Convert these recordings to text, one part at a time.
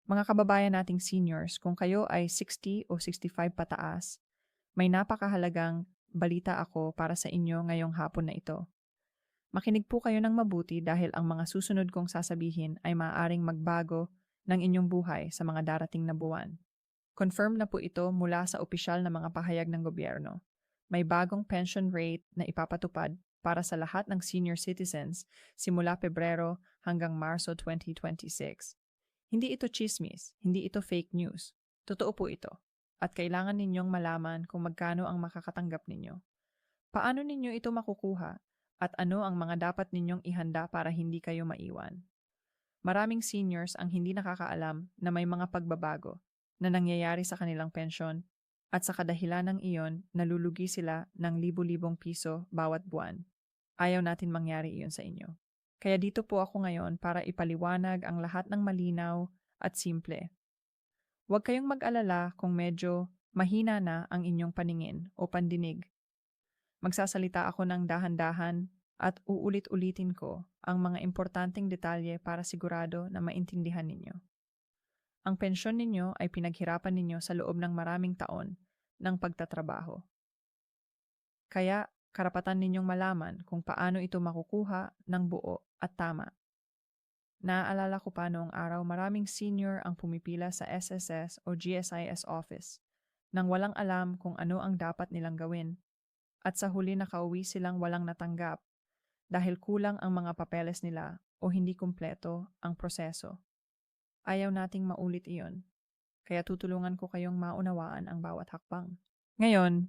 Mga kababayan nating seniors, kung kayo ay 60 o 65 pataas, may napakahalagang balita ako para sa inyo ngayong hapon na ito. Makinig po kayo ng mabuti dahil ang mga susunod kong sasabihin ay maaaring magbago ng inyong buhay sa mga darating na buwan. Confirm na po ito mula sa opisyal na mga pahayag ng gobyerno. May bagong pension rate na ipapatupad para sa lahat ng senior citizens simula Pebrero hanggang Marso 2026. Hindi ito chismis, hindi ito fake news. Totoo po ito. At kailangan ninyong malaman kung magkano ang makakatanggap ninyo. Paano ninyo ito makukuha? At ano ang mga dapat ninyong ihanda para hindi kayo maiwan? Maraming seniors ang hindi nakakaalam na may mga pagbabago na nangyayari sa kanilang pensyon at sa kadahilan ng iyon, nalulugi sila ng libu-libong piso bawat buwan. Ayaw natin mangyari iyon sa inyo. Kaya dito po ako ngayon para ipaliwanag ang lahat ng malinaw at simple. Huwag kayong mag-alala kung medyo mahina na ang inyong paningin o pandinig. Magsasalita ako ng dahan-dahan at uulit-ulitin ko ang mga importanteng detalye para sigurado na maintindihan ninyo. Ang pensyon ninyo ay pinaghirapan ninyo sa loob ng maraming taon ng pagtatrabaho. Kaya karapatan ninyong malaman kung paano ito makukuha ng buo at tama. Naaalala ko pa noong araw maraming senior ang pumipila sa SSS o GSIS office nang walang alam kung ano ang dapat nilang gawin at sa huli nakauwi silang walang natanggap dahil kulang ang mga papeles nila o hindi kumpleto ang proseso. Ayaw nating maulit iyon, kaya tutulungan ko kayong maunawaan ang bawat hakbang. Ngayon,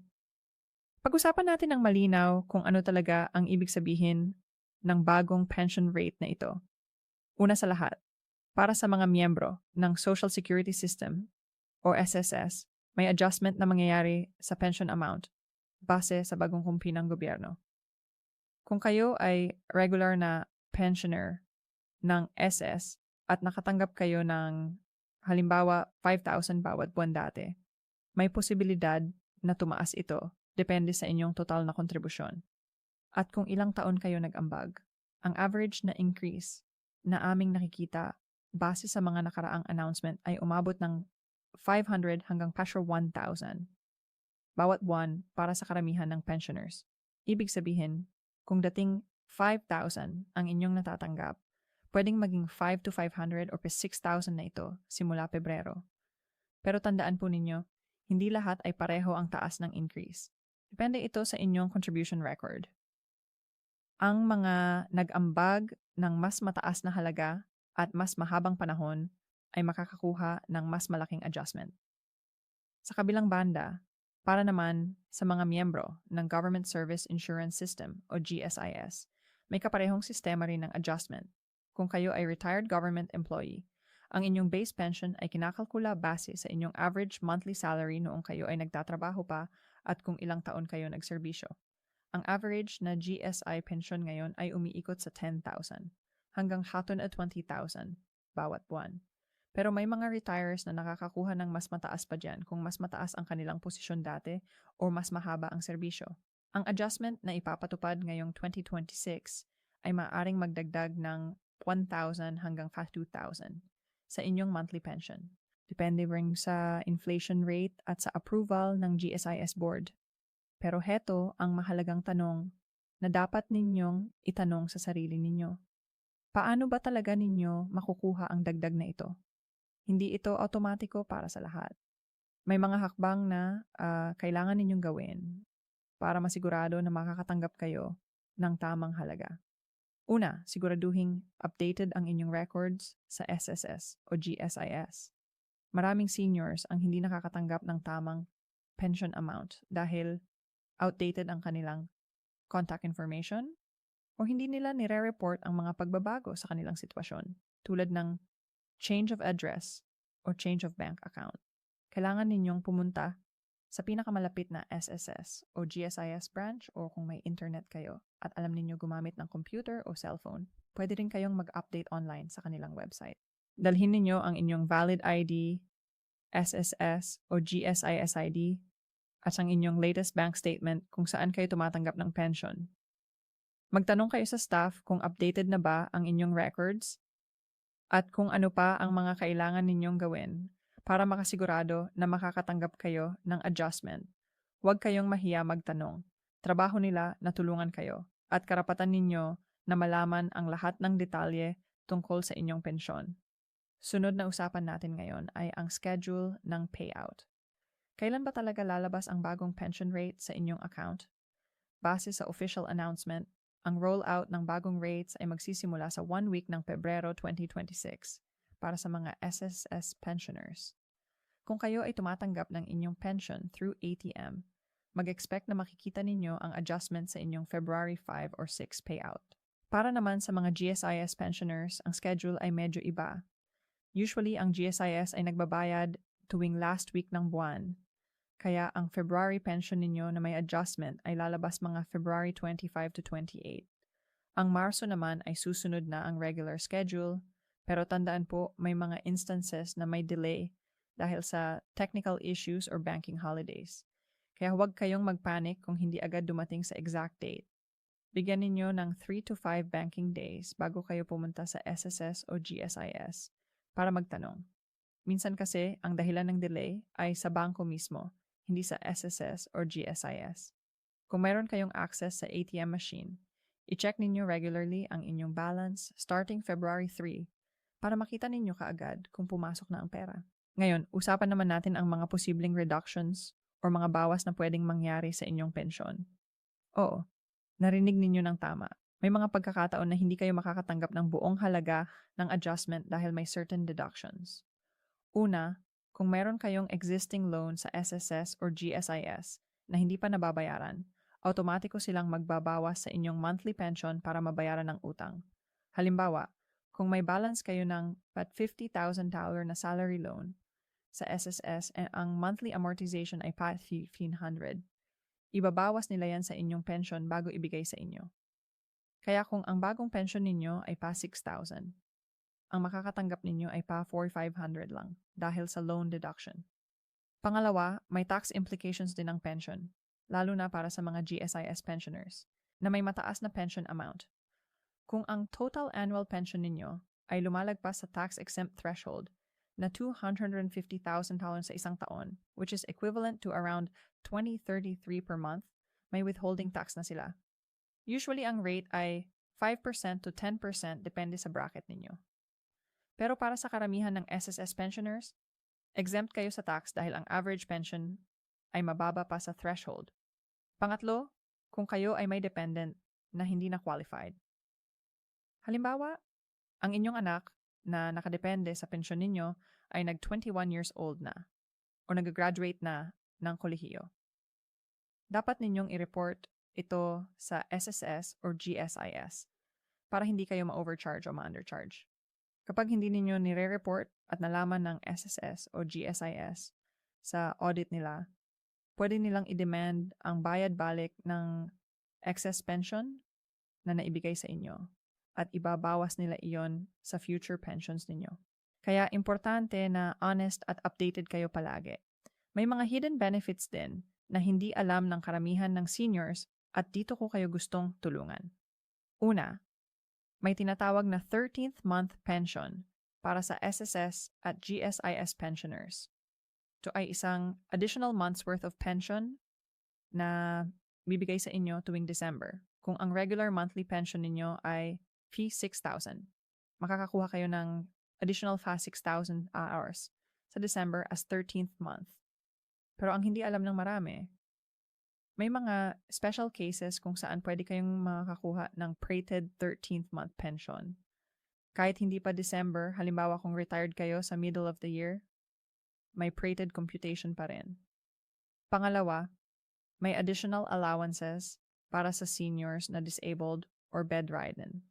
pag-usapan natin ng malinaw kung ano talaga ang ibig sabihin ng bagong pension rate na ito. Una sa lahat, para sa mga miyembro ng Social Security System o SSS, may adjustment na mangyayari sa pension amount base sa bagong kumpi ng gobyerno. Kung kayo ay regular na pensioner ng SS at nakatanggap kayo ng halimbawa 5,000 bawat buwan dati, may posibilidad na tumaas ito depende sa inyong total na kontribusyon. At kung ilang taon kayo nag-ambag, ang average na increase na aming nakikita base sa mga nakaraang announcement ay umabot ng 500 hanggang pasyo 1,000 bawat buwan para sa karamihan ng pensioners. Ibig sabihin, kung dating 5,000 ang inyong natatanggap, pwedeng maging 5 to 500 or 6,000 na ito simula Pebrero. Pero tandaan po ninyo, hindi lahat ay pareho ang taas ng increase. Depende ito sa inyong contribution record. Ang mga nag-ambag ng mas mataas na halaga at mas mahabang panahon ay makakakuha ng mas malaking adjustment. Sa kabilang banda, para naman sa mga miyembro ng Government Service Insurance System o GSIS, may kaparehong sistema rin ng adjustment. Kung kayo ay retired government employee, ang inyong base pension ay kinakalkula base sa inyong average monthly salary noong kayo ay nagtatrabaho pa at kung ilang taon kayo nagserbisyo. Ang average na GSI pension ngayon ay umiikot sa 10,000 hanggang haton at 20,000 bawat buwan. Pero may mga retires na nakakakuha ng mas mataas pa dyan kung mas mataas ang kanilang posisyon dati o mas mahaba ang serbisyo. Ang adjustment na ipapatupad ngayong 2026 ay maaaring magdagdag ng 1,000 hanggang 2,000 sa inyong monthly pension. Depende rin sa inflation rate at sa approval ng GSIS board. Pero heto ang mahalagang tanong na dapat ninyong itanong sa sarili ninyo. Paano ba talaga ninyo makukuha ang dagdag na ito? Hindi ito automatiko para sa lahat. May mga hakbang na kailangan ninyong gawin para masigurado na makakatanggap kayo ng tamang halaga. Una, siguraduhin updated ang inyong records sa SSS o GSIS. Maraming seniors ang hindi nakakatanggap ng tamang pension amount dahil outdated ang kanilang contact information o hindi nila nire-report ang mga pagbabago sa kanilang sitwasyon tulad ng change of address o change of bank account. Kailangan ninyong pumunta sa pinakamalapit na SSS o GSIS branch o kung may internet kayo at alam ninyo gumamit ng computer o cellphone, pwede rin kayong mag-update online sa kanilang website. Dalhin ninyo ang inyong valid ID, SSS o GSIS ID at ang inyong latest bank statement kung saan kayo tumatanggap ng pension. Magtanong kayo sa staff kung updated na ba ang inyong records at kung ano pa ang mga kailangan ninyong gawin para makasigurado na makakatanggap kayo ng adjustment. Huwag kayong mahiya magtanong. Trabaho nila na tulungan kayo at karapatan ninyo na malaman ang lahat ng detalye tungkol sa inyong pensyon. Sunod na usapan natin ngayon ay ang schedule ng payout. Kailan ba talaga lalabas ang bagong pension rate sa inyong account? Base sa official announcement, ang rollout ng bagong rates ay magsisimula sa 1 week ng Pebrero 2026 para sa mga SSS pensioners. Kung kayo ay tumatanggap ng inyong pension through ATM, mag-expect na makikita ninyo ang adjustment sa inyong February 5 or 6 payout. Para naman sa mga GSIS pensioners, ang schedule ay medyo iba. Usually, ang GSIS ay nagbabayad tuwing last week ng buwan. Kaya ang February pension ninyo na may adjustment ay lalabas mga February 25 to 28. Ang Marso naman ay susunod na ang regular schedule, pero tandaan po may mga instances na may delay dahil sa technical issues or banking holidays. Kaya huwag kayong magpanic kung hindi agad dumating sa exact date. Bigyan ninyo ng 3 to 5 banking days bago kayo pumunta sa SSS o GSIS para magtanong. Minsan kasi ang dahilan ng delay ay sa bangko mismo, hindi sa SSS or GSIS. Kung mayroon kayong access sa ATM machine, i-check ninyo regularly ang inyong balance starting February 3 para makita ninyo kaagad kung pumasok na ang pera. Ngayon, usapan naman natin ang mga posibleng reductions or mga bawas na pwedeng mangyari sa inyong pensyon. Oo, narinig ninyo ng tama. May mga pagkakataon na hindi kayo makakatanggap ng buong halaga ng adjustment dahil may certain deductions. Una, kung meron kayong existing loan sa SSS or GSIS na hindi pa nababayaran, automatiko silang magbabawas sa inyong monthly pension para mabayaran ang utang. Halimbawa, kung may balance kayo ng $50,000 na salary loan sa SSS and ang monthly amortization ay $1,500, ibabawas nila yan sa inyong pension bago ibigay sa inyo. Kaya kung ang bagong pension ninyo ay pa $6,000, ang makakatanggap ninyo ay pa $4,500 lang dahil sa loan deduction. Pangalawa, may tax implications din ang pension, lalo na para sa mga GSIS pensioners na may mataas na pension amount. Kung ang total annual pension ninyo ay lumalagpas sa tax-exempt threshold na $250,000 sa isang taon, which is equivalent to around $20.33 per month, may withholding tax na sila. Usually ang rate ay 5% to 10% depende sa bracket ninyo. Pero para sa karamihan ng SSS pensioners, exempt kayo sa tax dahil ang average pension ay mababa pa sa threshold. Pangatlo, kung kayo ay may dependent na hindi na qualified. Halimbawa, ang inyong anak na nakadepende sa pensyon ninyo ay nag-21 years old na o nag-graduate na ng kolehiyo. Dapat ninyong i-report ito sa SSS or GSIS para hindi kayo ma-overcharge o ma-undercharge. Kapag hindi ninyo nire-report at nalaman ng SSS o GSIS sa audit nila, pwede nilang i-demand ang bayad balik ng excess pension na naibigay sa inyo at ibabawas nila iyon sa future pensions ninyo. Kaya importante na honest at updated kayo palagi. May mga hidden benefits din na hindi alam ng karamihan ng seniors at dito ko kayo gustong tulungan. Una, may tinatawag na 13th month pension para sa SSS at GSIS pensioners. Ito ay isang additional month's worth of pension na bibigay sa inyo tuwing December. Kung ang regular monthly pension ninyo ay fee 6,000, makakakuha kayo ng additional fast 6,000 hours sa December as 13th month. Pero ang hindi alam ng marami, may mga special cases kung saan pwede kayong makakuha ng prorated 13th month pension. Kahit hindi pa December, halimbawa kung retired kayo sa middle of the year, may prorated computation pa rin. Pangalawa, may additional allowances para sa seniors na disabled or bedridden.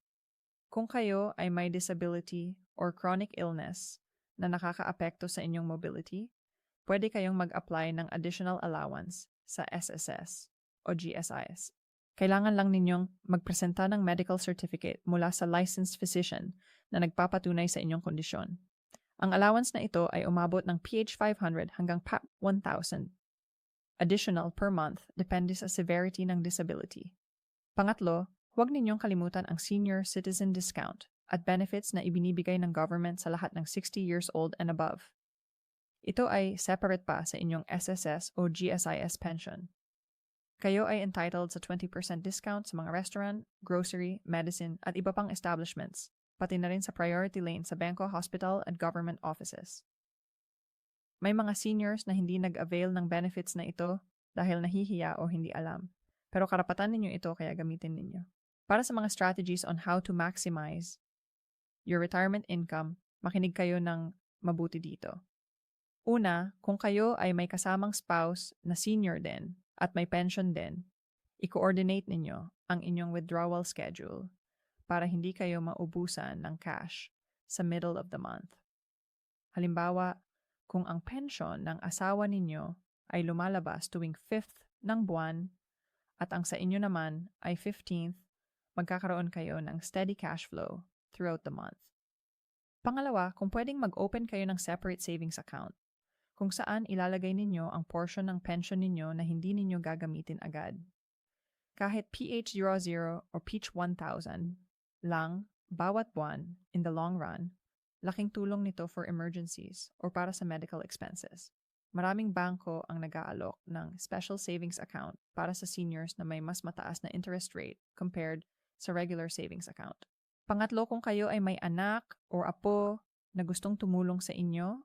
Kung kayo ay may disability or chronic illness na nakakaapekto sa inyong mobility, pwede kayong mag-apply ng additional allowance sa SSS o GSIS. Kailangan lang ninyong magpresenta ng medical certificate mula sa licensed physician na nagpapatunay sa inyong kondisyon. Ang allowance na ito ay umabot ng PH 500 hanggang PAP 1,000 additional per month depende sa severity ng disability. Pangatlo, huwag ninyong kalimutan ang senior citizen discount at benefits na ibinibigay ng government sa lahat ng 60 years old and above. Ito ay separate pa sa inyong SSS o GSIS pension. Kayo ay entitled sa 20% discount sa mga restaurant, grocery, medicine at iba pang establishments, pati na rin sa priority lane sa bangko, hospital at government offices. May mga seniors na hindi nag-avail ng benefits na ito dahil nahihiya o hindi alam. Pero karapatan ninyo ito kaya gamitin ninyo. Para sa mga strategies on how to maximize your retirement income, makinig kayo ng mabuti dito. Una, kung kayo ay may kasamang spouse na senior din at may pension din, i-coordinate ninyo ang inyong withdrawal schedule para hindi kayo maubusan ng cash sa middle of the month. Halimbawa, kung ang pension ng asawa ninyo ay lumalabas tuwing 5th ng buwan at ang sa inyo naman ay 15th, magkakaroon kayo ng steady cash flow throughout the month. Pangalawa, kung pwedeng mag-open kayo ng separate savings account, kung saan ilalagay ninyo ang portion ng pension ninyo na hindi ninyo gagamitin agad. Kahit PH00 or Peach 1000 lang bawat buwan in the long run, laking tulong nito for emergencies or para sa medical expenses. Maraming bangko ang nag-aalok ng special savings account para sa seniors na may mas mataas na interest rate compared sa regular savings account. Pangatlo, kung kayo ay may anak o apo na gustong tumulong sa inyo,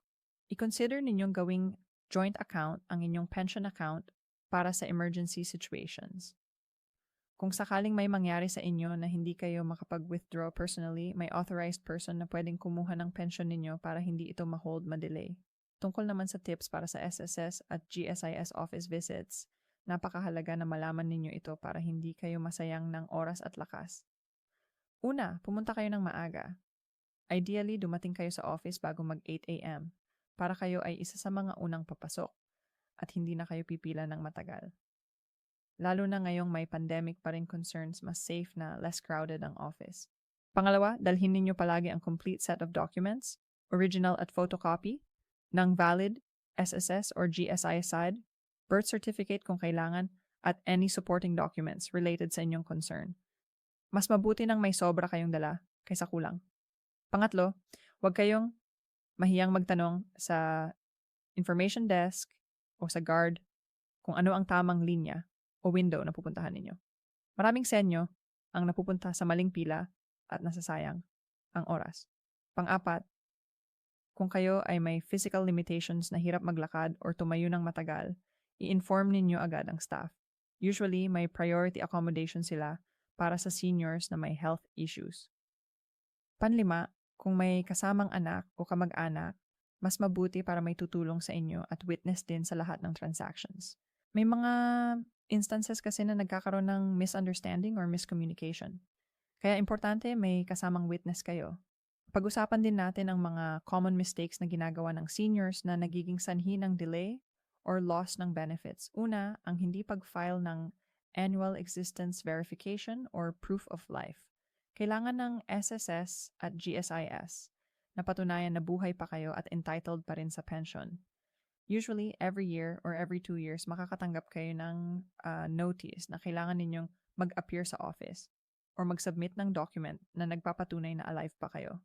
i-consider ninyong gawing joint account ang inyong pension account para sa emergency situations. Kung sakaling may mangyari sa inyo na hindi kayo makapag-withdraw personally, may authorized person na pwedeng kumuha ng pension ninyo para hindi ito ma-hold, ma-delay. Tungkol naman sa tips para sa SSS at GSIS office visits, napakahalaga na malaman ninyo ito para hindi kayo masayang ng oras at lakas. Una, pumunta kayo ng maaga. Ideally, dumating kayo sa office bago mag-8 a.m. para kayo ay isa sa mga unang papasok at hindi na kayo pipila ng matagal. Lalo na ngayong may pandemic pa rin concerns, mas safe na less crowded ang office. Pangalawa, dalhin ninyo palagi ang complete set of documents, original at photocopy, ng valid SSS or GSIS side, birth certificate kung kailangan, at any supporting documents related sa inyong concern. Mas mabuti nang may sobra kayong dala kaysa kulang. Pangatlo, huwag kayong mahiyang magtanong sa information desk o sa guard kung ano ang tamang linya o window na pupuntahan ninyo. Maraming senyo ang napupunta sa maling pila at nasasayang ang oras. Pang-apat, kung kayo ay may physical limitations na hirap maglakad or tumayo ng matagal, i-inform ninyo agad ang staff. Usually, may priority accommodation sila para sa seniors na may health issues. Panlima, kung may kasamang anak o kamag-anak, mas mabuti para may tutulong sa inyo at witness din sa lahat ng transactions. May mga instances kasi na nagkakaroon ng misunderstanding or miscommunication. Kaya importante may kasamang witness kayo. Pag-usapan din natin ang mga common mistakes na ginagawa ng seniors na nagiging sanhi ng delay or loss ng benefits. Una, ang hindi pag-file ng annual existence verification or proof of life. Kailangan ng SSS at GSIS na patunayan na buhay pa kayo at entitled pa rin sa pension. Usually, every year or every 2 years, makakatanggap kayo ng notice na kailangan ninyong mag-appear sa office or mag-submit ng document na nagpapatunay na alive pa kayo.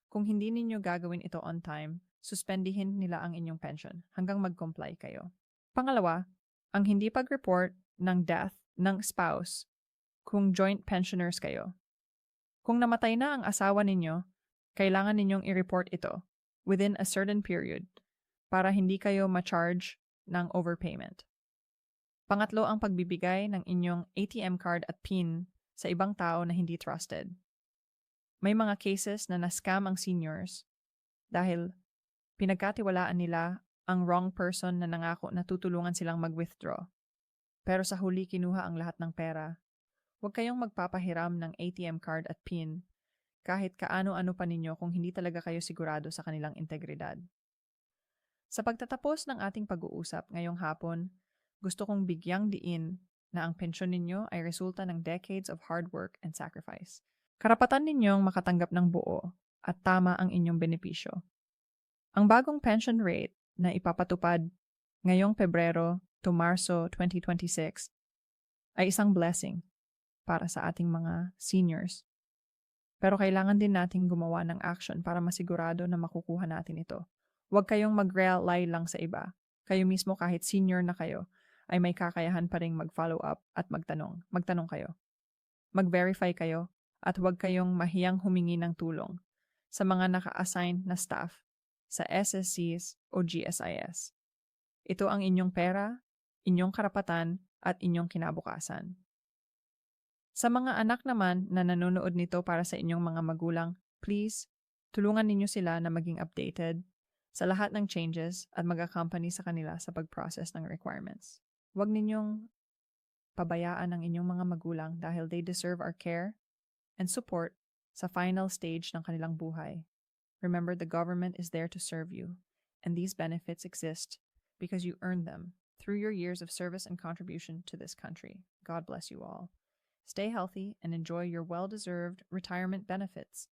Kung hindi ninyo gagawin ito on time, suspendihin nila ang inyong pension hanggang mag-comply kayo. Pangalawa, ang hindi pag-report ng death ng spouse kung joint pensioners kayo. Kung namatay na ang asawa ninyo, kailangan ninyong i-report ito within a certain period para hindi kayo ma-charge ng overpayment. Pangatlo, ang pagbibigay ng inyong ATM card at PIN sa ibang tao na hindi trusted. May mga cases na na-scam ang seniors dahil pinagkatiwalaan nila ang wrong person na nangako na tutulungan silang mag-withdraw. Pero sa huli kinuha ang lahat ng pera. Huwag kayong magpapahiram ng ATM card at PIN kahit kaano-ano pa ninyo kung hindi talaga kayo sigurado sa kanilang integridad. Sa pagtatapos ng ating pag-uusap ngayong hapon, gusto kong bigyang diin na ang pensyon ninyo ay resulta ng decades of hard work and sacrifice. Karapatan ninyong makatanggap ng buo at tama ang inyong benepisyo. Ang bagong pension rate na ipapatupad ngayong Pebrero to Marso 2026 ay isang blessing para sa ating mga seniors. Pero kailangan din nating gumawa ng action para masigurado na makukuha natin ito. Huwag kayong mag-rely lang sa iba. Kayo mismo kahit senior na kayo, ay may kakayahan pa ring mag-follow up at magtanong. Magtanong kayo. Mag-verify kayo at huwag kayong mahiyang humingi ng tulong sa mga naka-assign na staff sa SSCs o GSIS. Ito ang inyong pera, inyong karapatan at inyong kinabukasan. Sa mga anak naman na nanonood nito para sa inyong mga magulang, please, tulungan ninyo sila na maging updated sa lahat ng changes at mag-accompany sa kanila sa pag-process ng requirements. Huwag ninyong pabayaan ang inyong mga magulang dahil they deserve our care and support sa final stage ng kanilang buhay. Remember, the government is there to serve you, and these benefits exist because you earned them through your years of service and contribution to this country. God bless you all. Stay healthy and enjoy your well-deserved retirement benefits.